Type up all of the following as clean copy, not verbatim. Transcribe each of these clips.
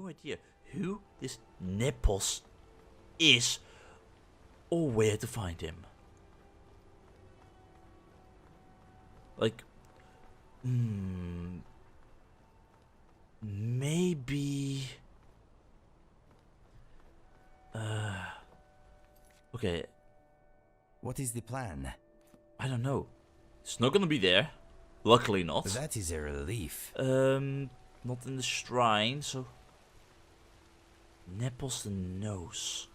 no idea who this Nepos is or where to find him. Like, maybe. Okay. What is the plan? I don't know. It's not gonna be there. Luckily not. That is a relief. Not in the shrine, so. Nepos the Nose.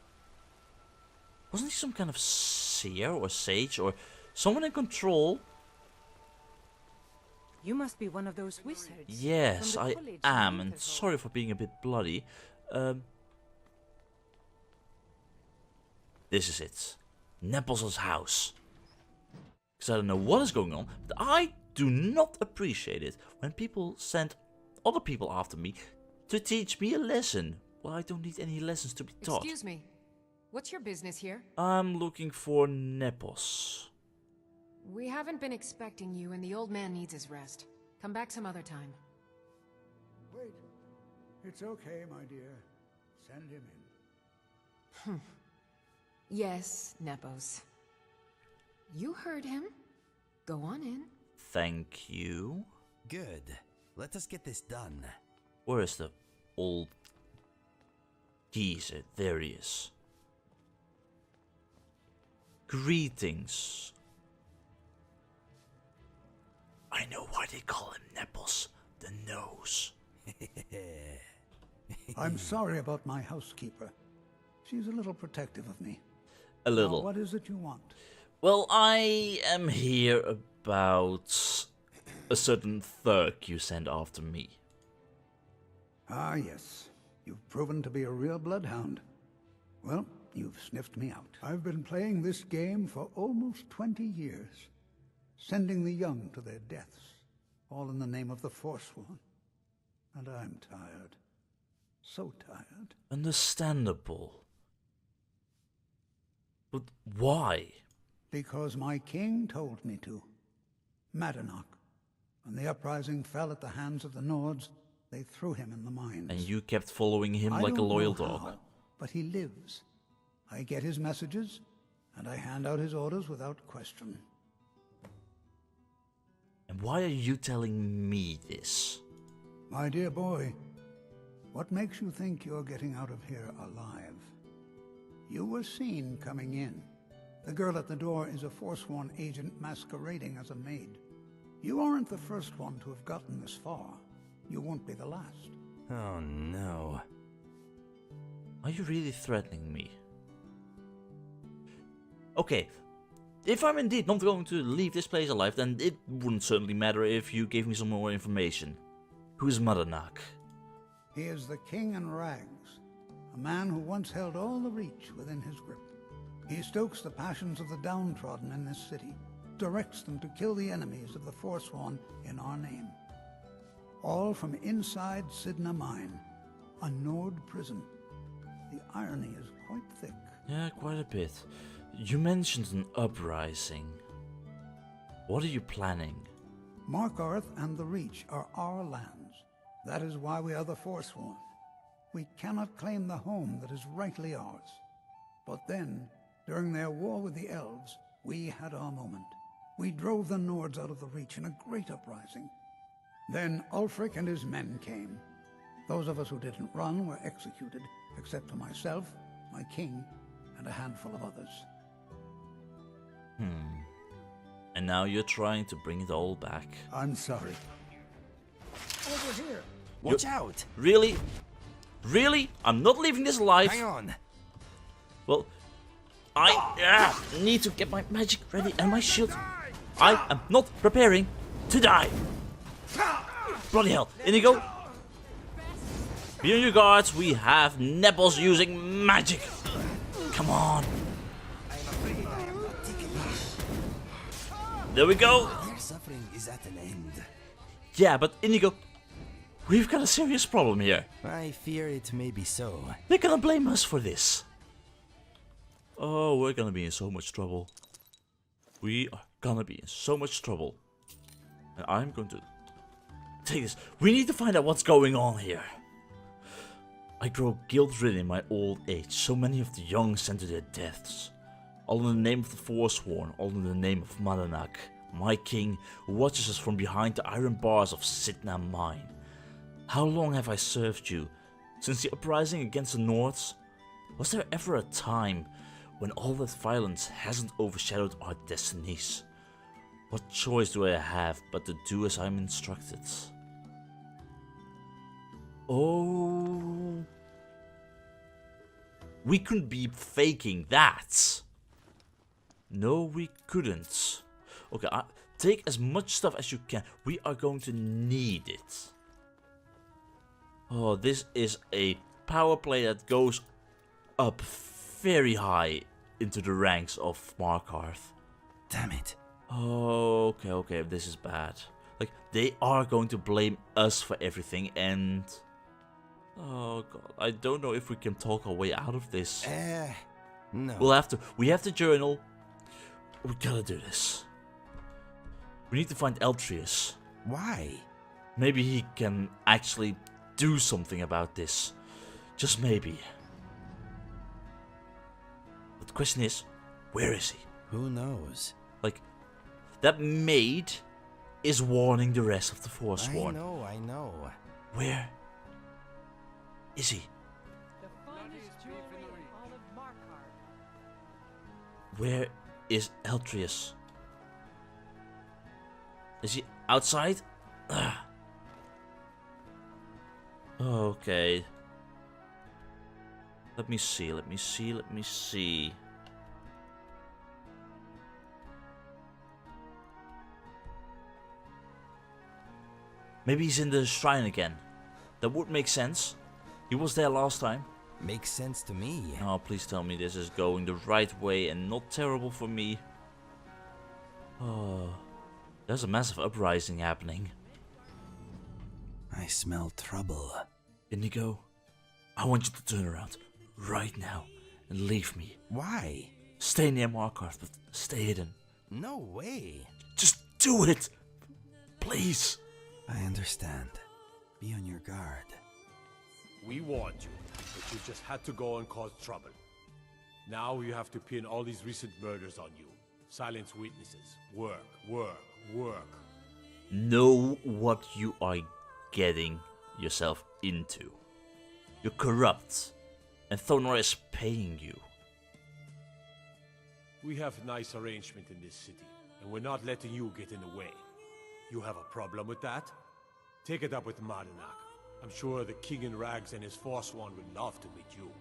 Wasn't he some kind of seer or sage or someone in control? You must be one of those wizards. Yes, I am, and sorry for being a bit bloody. This is it. Nepos' house. Because I don't know what is going on, but I do not appreciate it when people send other people after me to teach me a lesson. Well, I don't need any lessons to be taught. Excuse me. What's your business here? I'm looking for Nepos. We haven't been expecting you, and the old man needs his rest. Come back some other time. Wait. It's okay, my dear. Send him in. Yes, Nepos. You heard him. Go on in. Thank you. Good. Let us get this done. Where is the old geezer? There he is. Greetings. I know why they call him Nepos the Nose. I'm sorry about my housekeeper. She's a little protective of me. A little. Now, what is it you want? Well, I am here about a certain Thurk you sent after me. Ah, yes. You've proven to be a real bloodhound. Well, you've sniffed me out. I've been playing this game for almost 20 years. Sending the young to their deaths. All in the name of the Forsworn. And I'm tired. So tired. Understandable. But why? Because my king told me to. Madanach. When the uprising fell at the hands of the Nords, they threw him in the mines. And you kept following him I like a don't loyal know dog. how, but he lives. I get his messages, and I hand out his orders without question. And why are you telling me this? My dear boy, what makes you think you're getting out of here alive? You were seen coming in. The girl at the door is a Forsworn agent masquerading as a maid. You aren't the first one to have gotten this far. You won't be the last. Oh no. Are you really threatening me? Okay, if I'm indeed not going to leave this place alive, then it wouldn't certainly matter if you gave me some more information. Who's Madanach? He is the king in rags, a man who once held all the Reach within his grip. He stokes the passions of the downtrodden in this city, directs them to kill the enemies of the Forsworn in our name. All from inside Sidna Mine, a Nord prison. The irony is quite thick. Yeah, quite a bit. You mentioned an uprising. What are you planning? Markarth and the Reach are our lands. That is why we are the Forsworn. We cannot claim the home that is rightly ours. But then, during their war with the elves, we had our moment. We drove the Nords out of the Reach in a great uprising. Then Ulfric and his men came. Those of us who didn't run were executed, except for myself, my king, and a handful of others. And now you're trying to bring it all back. I'm sorry. Over here. Watch out. Really? Really? I'm not leaving this alive. Hang on. Well, I need to get my magic ready and my shield. I am not preparing to die. Bloody hell. Inigo. Be on your guards. We have Nepos using magic. Come on. There we go. Their suffering is at an end. Yeah, but Inigo, we've got a serious problem here. I fear it may be so. They're gonna blame us for this. Oh, we're gonna be in so much trouble. We are gonna be in so much trouble. And I'm going to take this. We need to find out what's going on here. I grow guilt-ridden in my old age. So many of the young sent to their deaths. All in the name of the Forsworn, all in the name of Madanak, my king, who watches us from behind the iron bars of Sidna Mine. How long have I served you? Since the uprising against the Nords? Was there ever a time when all that violence hasn't overshadowed our destinies? What choice do I have but to do as I'm instructed? Oh... We couldn't be faking that. No, we couldn't. Okay, take as much stuff as you can. We are going to need it. Oh, this is a power play that goes up very high into the ranks of Markarth. Damn it. Oh, okay, this is bad. Like, they are going to blame us for everything, and... Oh god, I don't know if we can talk our way out of this. No. We have to journal. We gotta do this. We need to find Eltrius. Why? Maybe he can actually do something about this. Just maybe. But the question is, where is he? Who knows? Like, that maid is warning the rest of the Forsworn. I know. Where is he? The finest jewelry in all of Markarth. Where is Eltrius? Is he outside? Okay. Let me see. Maybe he's in the shrine again. That would make sense. He was there last time. Makes sense to me. Oh, please tell me this is going the right way and not terrible for me. Oh, there's a massive uprising happening. I smell trouble. Inigo, I want you to turn around right now and leave me. Why? Stay near Markarth, but stay hidden. No way. Just do it! Please! I understand. Be on your guard. We warned you, but you just had to go and cause trouble. Now you have to pin all these recent murders on you. Silence witnesses. Work. Know what you are getting yourself into. You're corrupt, and Thonar is paying you. We have a nice arrangement in this city, and we're not letting you get in the way. You have a problem with that? Take it up with Madanak. I'm sure the King in Rags and his Forsworn would love to meet you.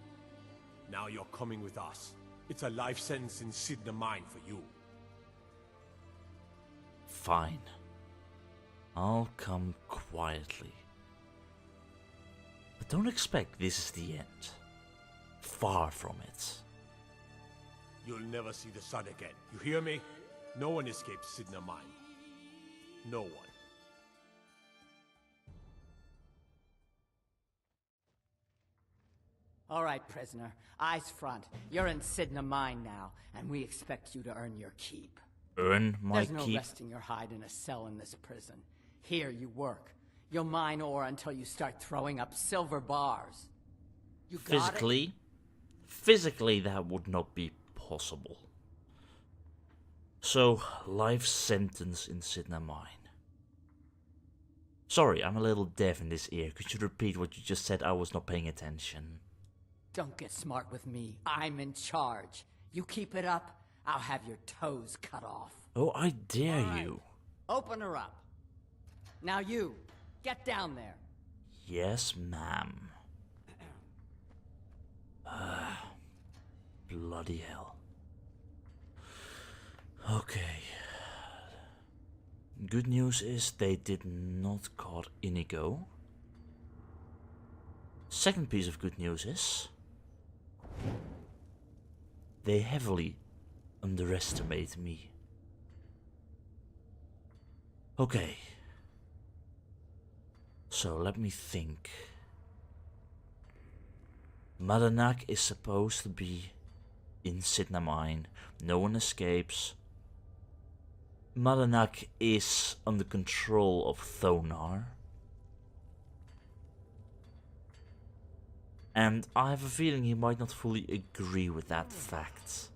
Now you're coming with us. It's a life sentence in Sidna Mine for you. Fine. I'll come quietly. But don't expect this is the end. Far from it. You'll never see the sun again. You hear me? No one escapes Sidna Mine. No one. All right, prisoner. Eyes front. You're in Sidna Mine now, and we expect you to earn your keep. Earn my There's no keep? resting your hide in a cell in this prison. Here you work. You'll mine ore until you start throwing up silver bars. You got it? Physically, that would not be possible. So, life sentence in Sidna Mine. Sorry, I'm a little deaf in this ear. Could you repeat what you just said? I was not paying attention. Don't get smart with me. I'm in charge. You keep it up, I'll have your toes cut off. Oh, I dare All right. you. Open her up. Now you, get down there. Yes, ma'am. Bloody hell. Okay. Good news is they did not caught Inigo. Second piece of good news is they heavily underestimate me. Okay. So let me think. Madanak is supposed to be in Sidna Mine. No one escapes. Madanak is under control of Thonar. And I have a feeling he might not fully agree with that fact.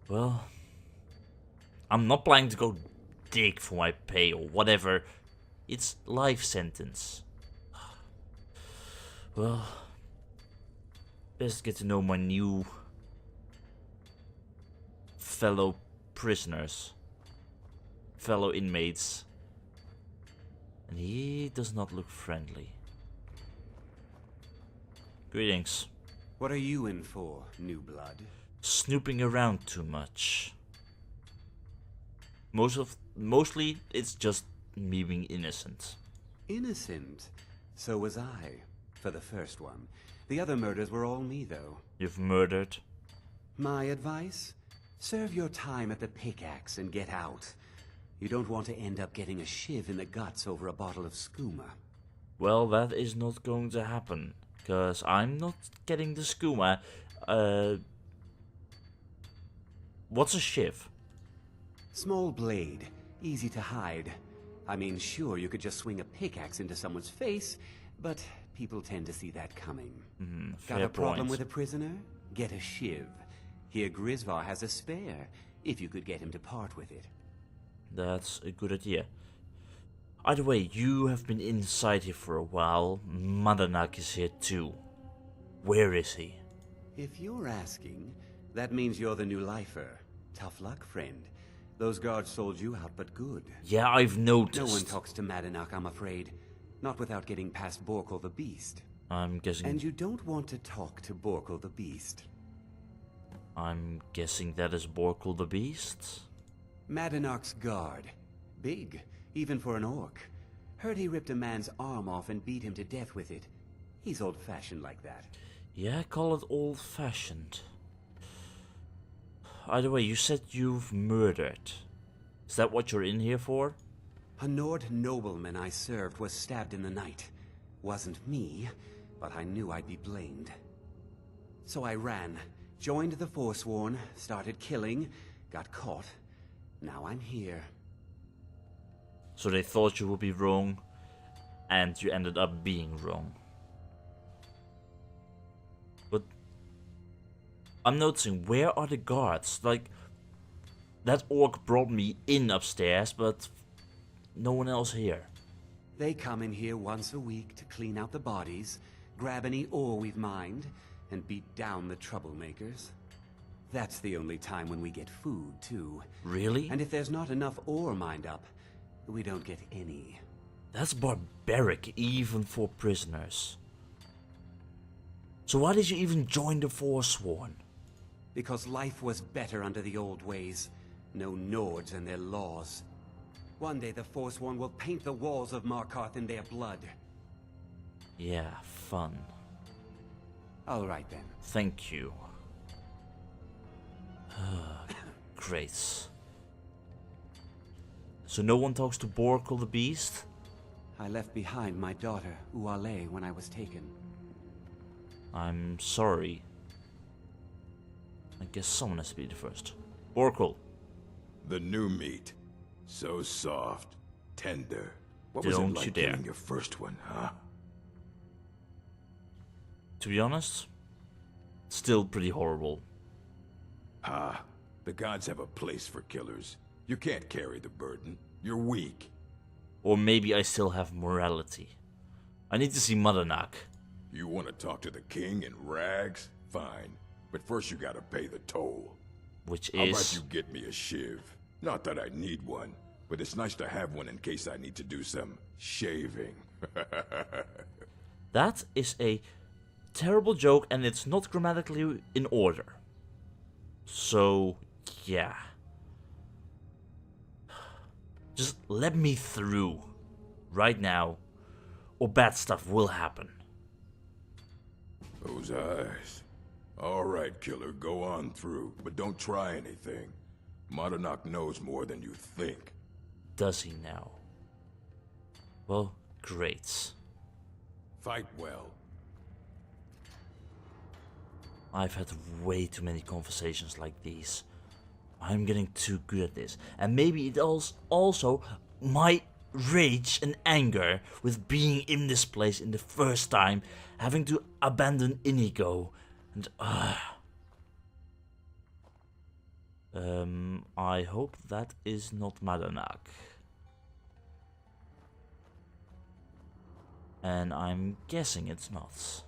Well, I'm not planning to go dig for my pay or whatever. It's life sentence. Well, best get to know my new fellow prisoners, fellow inmates. And he does not look friendly. Greetings. What are you in for, new blood? Snooping around too much. Mostly it's just me being innocent. Innocent? So was I, for the first one. The other murders were all me, though. You've murdered? My advice? Serve your time at the pickaxe and get out. You don't want to end up getting a shiv in the guts over a bottle of skooma. Well, that is not going to happen. Because I'm not getting the skooma. What's a shiv? Small blade, easy to hide. I mean, sure, you could just swing a pickaxe into someone's face, but people tend to see that coming. Got a problem with a prisoner? Get a shiv. Here Grisvar has a spare, if you could get him to part with it. That's a good idea. Either way, you have been inside here for a while. Madanak is here too. Where is he? If you're asking, that means you're the new lifer. Tough luck, friend. Those guards sold you out, but good. Yeah, I've noticed. No one talks to Madanak, I'm afraid. Not without getting past Borkul the Beast. I'm guessing... And you don't want to talk to Borkul the Beast. I'm guessing that is Borkul the Beast? Madanak's guard. Big, even for an orc. Heard he ripped a man's arm off and beat him to death with it. He's old-fashioned like that. Yeah, call it old-fashioned. Either way, you said you've murdered. Is that what you're in here for? A Nord nobleman I served was stabbed in the night. Wasn't me, but I knew I'd be blamed. So I ran, joined the Forsworn, started killing, got caught. Now I'm here. So they thought you would be wrong, and you ended up being wrong. But I'm noticing, where are the guards? Like, that orc brought me in upstairs, but no one else here. They come in here once a week to clean out the bodies, grab any ore we've mined, and beat down the troublemakers. That's the only time when we get food, too. Really? And if there's not enough ore mined up, we don't get any. That's barbaric, even for prisoners. So why did you even join the Forsworn? Because life was better under the old ways. No Nords and their laws. One day the Forsworn will paint the walls of Markarth in their blood. Yeah, fun. All right then. Thank you. Great. So no one talks to Borkul the Beast? I left behind my daughter, Uale, when I was taken. I'm sorry. I guess someone has to be the first. Borkul. The new meat. So soft, tender. What was it Don't like you dare. getting your first one, huh? To be honest, still pretty horrible. Ah, the gods have a place for killers. You can't carry the burden. You're weak. Or maybe I still have morality. I need to see Madanak. You want to talk to the king in rags? Fine. But first you gotta pay the toll. Which How about is... you get me a shiv? Not that I need one, but it's nice to have one in case I need to do some shaving. That is a terrible joke, and it's not grammatically in order. So, yeah. Just let me through. Right now. Or bad stuff will happen. Those eyes. All right, killer, go on through, but don't try anything. Madanak knows more than you think. Does he now? Well, great. Fight well. I've had way too many conversations like these. I'm getting too good at this. And maybe it also my rage and anger with being in this place in the first time, having to abandon Inigo, and I hope that is not Marcus. And I'm guessing it's not.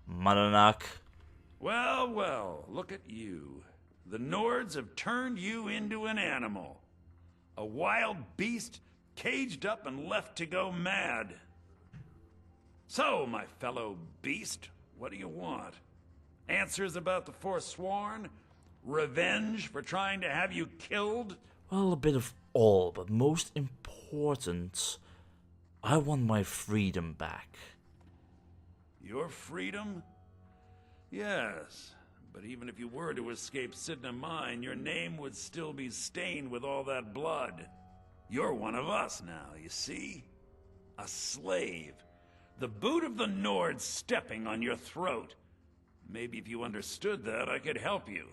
Marcus. Well, well, look at you. The Nords have turned you into an animal. A wild beast, caged up and left to go mad. So, my fellow beast, what do you want? Answers about the Forsworn? Revenge for trying to have you killed? Well, a bit of all, but most important, I want my freedom back. Your freedom? Yes, but even if you were to escape Sidna Mine, your name would still be stained with all that blood. You're one of us now, you see? A slave. The boot of the Nords stepping on your throat. Maybe if you understood that, I could help you.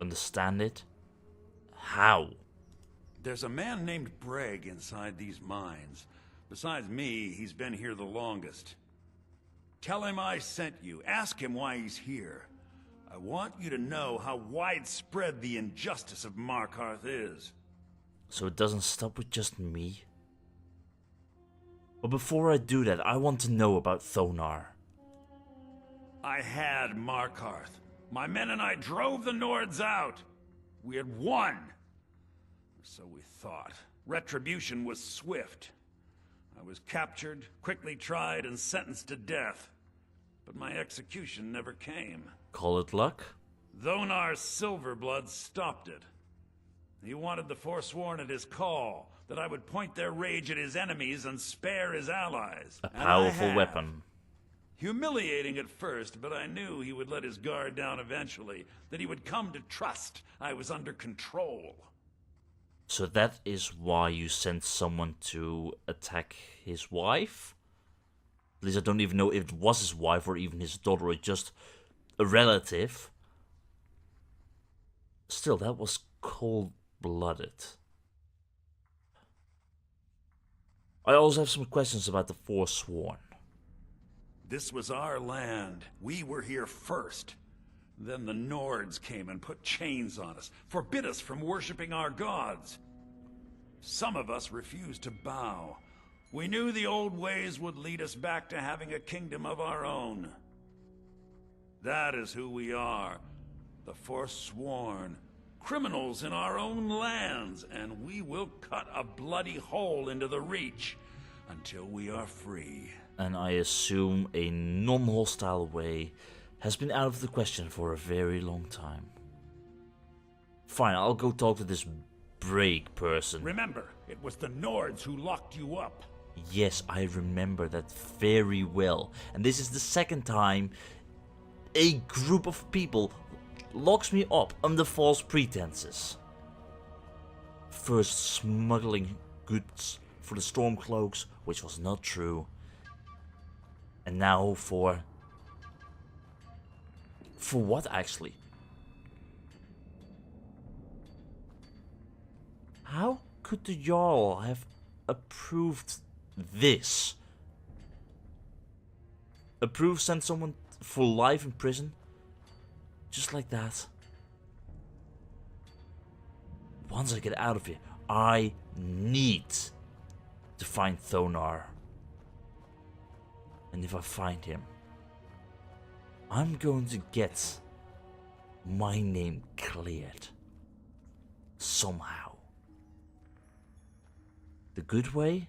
Understand it? How? There's a man named Breg inside these mines. Besides me, he's been here the longest. Tell him I sent you. Ask him why he's here. I want you to know how widespread the injustice of Markarth is. So it doesn't stop with just me? But before I do that, I want to know about Thonar. I had Markarth. My men and I drove the Nords out. We had won. So we thought. Retribution was swift. I was captured, quickly tried, and sentenced to death. But my execution never came. Call it luck? Thonar's Silverblood stopped it. He wanted the Forsworn at his call, that I would point their rage at his enemies and spare his allies. A powerful weapon. Humiliating at first, but I knew he would let his guard down eventually, that he would come to trust I was under control. So that is why you sent someone to attack his wife? At least I don't even know if it was his wife or even his daughter or just a relative. Still, that was cold-blooded. I also have some questions about the Forsworn. This was our land. We were here first. Then the Nords came and put chains on us, forbid us from worshipping our gods. Some of us refused to bow. We knew the old ways would lead us back to having a kingdom of our own. That is who we are, the Forsworn, criminals in our own lands, and we will cut a bloody hole into the Reach until we are free. And I assume a non-hostile way has been out of the question for a very long time. Fine, I'll go talk to this Breg person. Remember, it was the Nords who locked you up. Yes, I remember that very well. And this is the second time a group of people locks me up under false pretenses. First smuggling goods for the Stormcloaks, which was not true. And now for what, actually? How could the Jarl have approved this? Approved send someone for life in prison? Just like that? Once I get out of here, I need to find Thonar. And if I find him, I'm going to get my name cleared. Somehow. The good way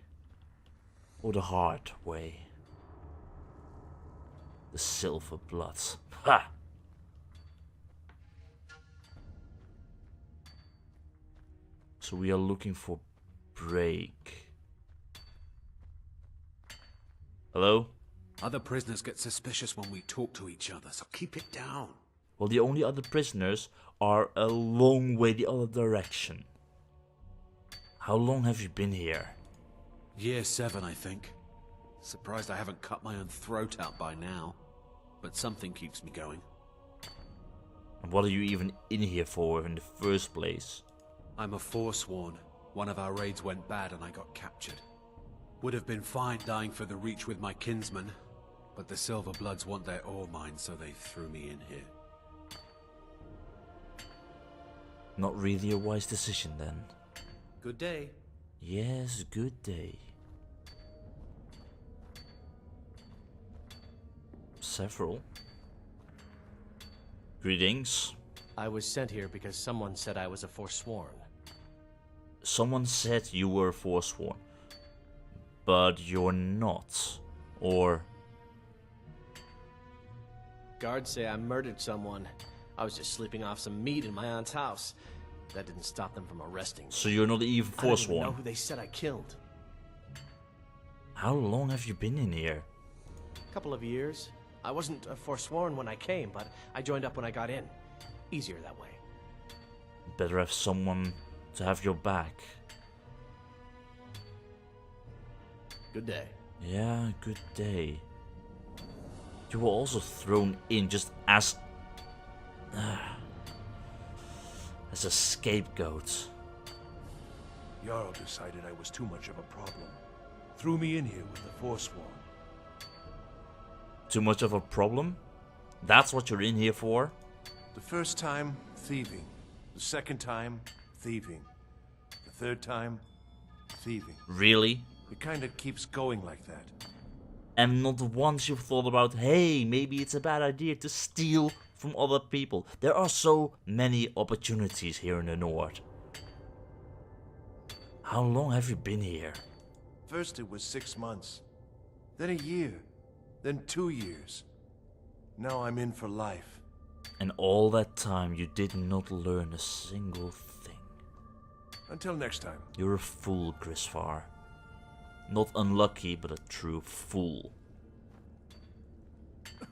or the hard way? The silver blood. Ha! So we are looking for Breg. Hello? Other prisoners get suspicious when we talk to each other, so keep it down. Well, the only other prisoners are a long way the other direction. How long have you been here? Year 7, I think. Surprised I haven't cut my own throat out by now. But something keeps me going. And what are you even in here for in the first place? I'm a Forsworn. One of our raids went bad and I got captured. Would have been fine dying for the Reach with my kinsmen, but the Silver Bloods want their ore mine, so they threw me in here. Not really a wise decision then. Good day. Yes, good day. Several. Greetings. I was sent here because someone said I was a Forsworn. Someone said you were Forsworn, but you're not. Or... Guards say I murdered someone. I was just sleeping off some meat in my aunt's house. That didn't stop them from arresting me. So you're not even I don't even Forsworn? know who they said I killed. How long have you been in here? A couple of years. I wasn't a Forsworn when I came, but I joined up when I got in. Easier that way. Better have someone to have your back. Good day. Yeah, good day. You were also thrown in just as a scapegoat. Jarl decided I was too much of a problem. Threw me in here with the Forsworn. Too much of a problem? That's what you're in here for? The first time, thieving. The second time, thieving. The third time, thieving. Really? It kinda keeps going like that. And not once you've thought about, hey, maybe it's a bad idea to steal from other people. There are so many opportunities here in the North. How long have you been here? First it was 6 months. Then a year. Then 2 years. Now I'm in for life. And all that time you did not learn a single thing. Until next time. You're a fool, Grisvar. Not unlucky, but a true fool.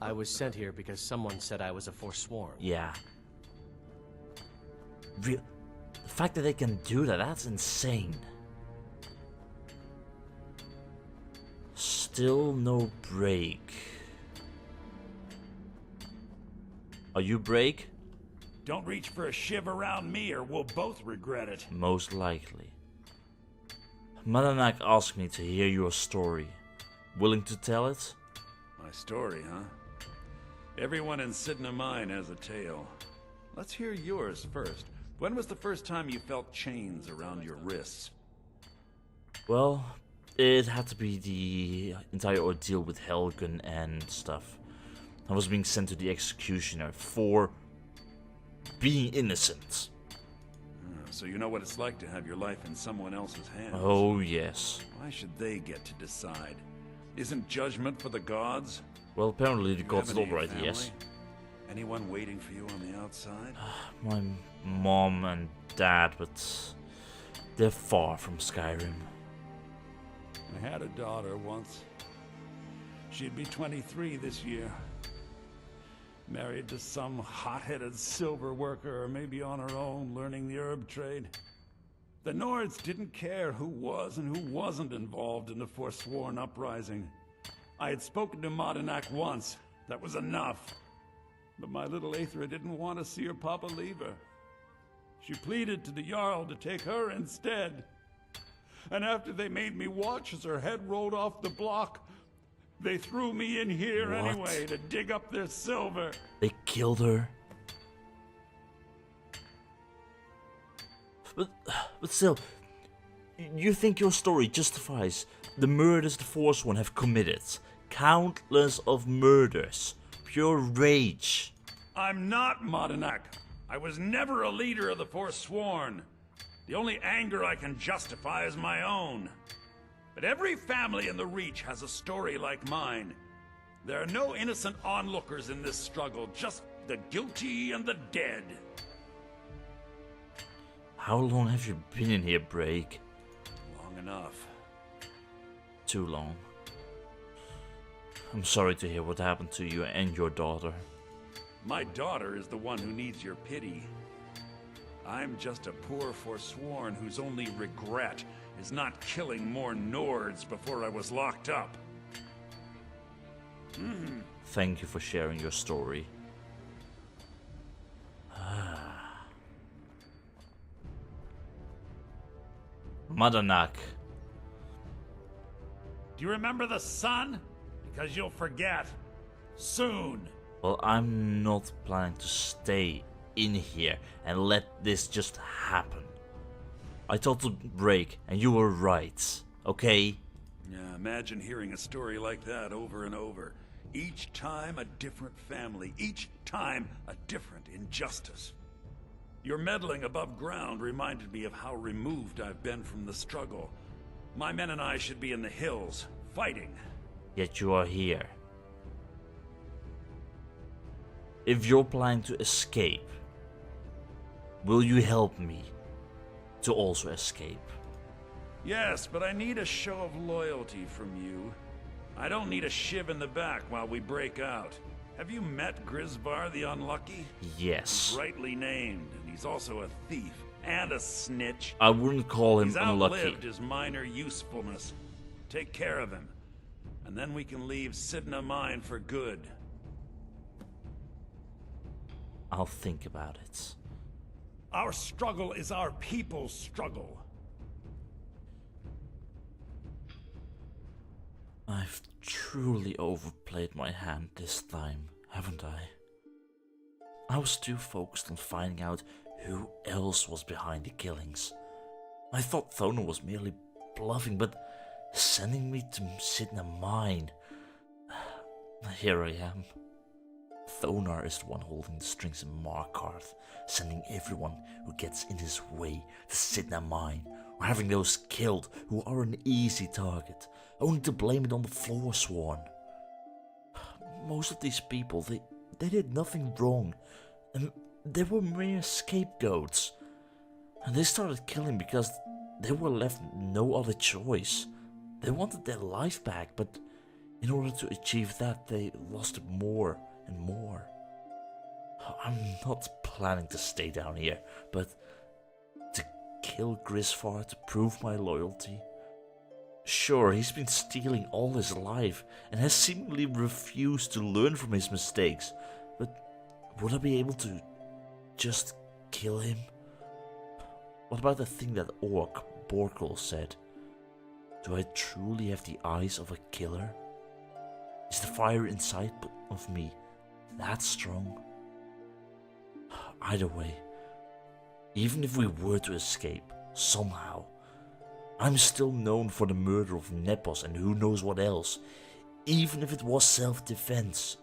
I was sent here because someone said I was a Forsworn. Yeah. The fact that they can do that, that's insane. Still no break. Are you break? Don't reach for a shiv around me or we'll both regret it. Most likely. Madanak asked me to hear your story. Willing to tell it? My story, huh? Everyone in Sidna Mine has a tale. Let's hear yours first. When was the first time you felt chains around your wrists? Well, it had to be the entire ordeal with Helgen and stuff. I was being sent to the executioner for being innocent. So you know what it's like to have your life in someone else's hands. Oh, yes. Why should they get to decide? Isn't judgment for the gods? Well, apparently the You gods have did any alright, family? yes. Anyone waiting for you on the outside? My mom and dad, but they're far from Skyrim. I had a daughter once. She'd be 23 this year. Married to some hot-headed silver worker, or maybe on her own, learning the herb trade. The Nords didn't care who was and who wasn't involved in the Forsworn uprising. I had spoken to Madanak once. That was enough. But my little Aethra didn't want to see her papa leave her. She pleaded to the Jarl to take her instead. And after they made me watch as her head rolled off the block, they threw me in here What? anyway to dig up their silver. They killed her. But still, you think your story justifies the murders the Forsworn have committed? Countless of murders. Pure rage. I'm not Madanak. I was never a leader of the Forsworn. The only anger I can justify is my own. But every family in the Reach has a story like mine. There are no innocent onlookers in this struggle, just the guilty and the dead. How long have you been in here, Break? Long enough. Too long. I'm sorry to hear what happened to you and your daughter. My daughter is the one who needs your pity. I'm just a poor Forsworn whose only regret is not killing more Nords before I was locked up. Thank you for sharing your story. Madanak. Do you remember the sun? Because you'll forget. Soon. Well, I'm not planning to stay in here and let this just happen. I thought to break, and you were right, okay? Yeah, imagine hearing a story like that over and over. Each time a different family, each time a different injustice. Your meddling above ground reminded me of how removed I've been from the struggle. My men and I should be in the hills, fighting. Yet you are here. If you're planning to escape, will you help me to also escape? Yes, but I need a show of loyalty from you. I don't need a shiv in the back while we break out. Have you met Grisvar the Unlucky? Yes. He's rightly named, and he's also a thief and a snitch. I wouldn't call him He's unlucky. outlived his minor usefulness. Take care of him, and then we can leave Sidna Mine for good. I'll think about it. Our struggle is our people's struggle. I've truly overplayed my hand this time, haven't I? I was too focused on finding out who else was behind the killings. I thought Thonar was merely bluffing, but sending me to Sidna Mine. Here I am. Thonar is the one holding the strings in Markarth, sending everyone who gets in his way to Sidna Mine, or having those killed who are an easy target, only to blame it on the Forsworn. Most of these people, they did nothing wrong, and they were mere scapegoats. And they started killing because they were left no other choice. They wanted their life back, but in order to achieve that, they lost it more and more. I'm not planning to stay down here, but to kill Grisvar to prove my loyalty. Sure, he's been stealing all his life and has seemingly refused to learn from his mistakes, but would I be able to just kill him? What about the thing that orc Borkel said? Do I truly have the eyes of a killer? Is the fire inside of me that strong? Either way, even if we were to escape, somehow, I'm still known for the murder of Nepos and who knows what else, even if it was self-defense.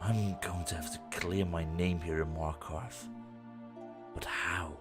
I'm going to have to clear my name here in Markarth. But how?